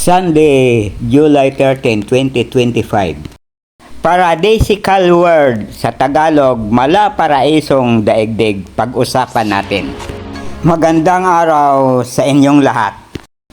Sunday, July 13, 2025. Paradisical word sa Tagalog, malaparaisong daigdig, pag-usapan natin. Magandang araw sa inyong lahat.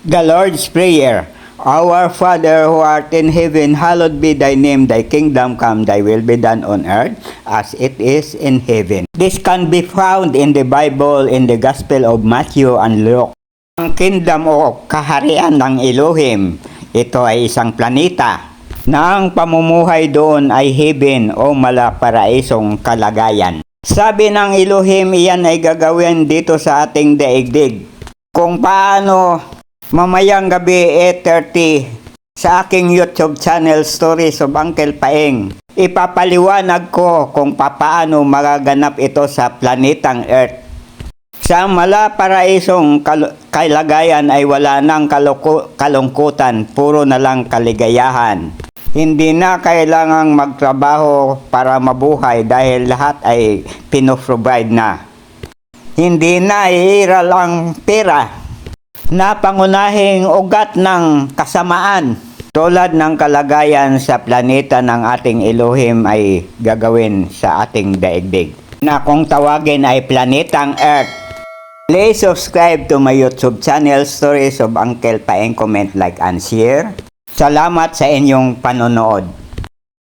The Lord's Prayer. Our Father who art in heaven, hallowed be thy name, thy kingdom come, thy will be done on earth as it is in heaven. This can be found in the Bible in the Gospel of Matthew and Luke. Ang kingdom o kaharian ng Elohim, ito ay isang planeta na ang pamumuhay doon ay heaven o malaparaisong kalagayan. Sabi ng Elohim, iyan ay gagawin dito sa ating daigdig. Kung paano mamayang gabi 8:30 sa aking YouTube channel Stories of Uncle Paeng, ipapaliwanag ko kung paano magaganap ito sa planetang Earth. Sa malaparaisong kalagayan ay wala nang kalungkutan, puro na lang kaligayahan. Hindi na kailangang magtrabaho para mabuhay dahil lahat ay pinoprovide na. Hindi na iiral ang pera na pangunahing ugat ng kasamaan. Tulad ng kalagayan sa planeta ng ating Elohim ay gagawin sa ating daigdig, na kung tawagin ay planetang Earth. Please subscribe to my YouTube channel, Stories of Uncle Paeng, comment, like, and share. Salamat sa inyong panonood.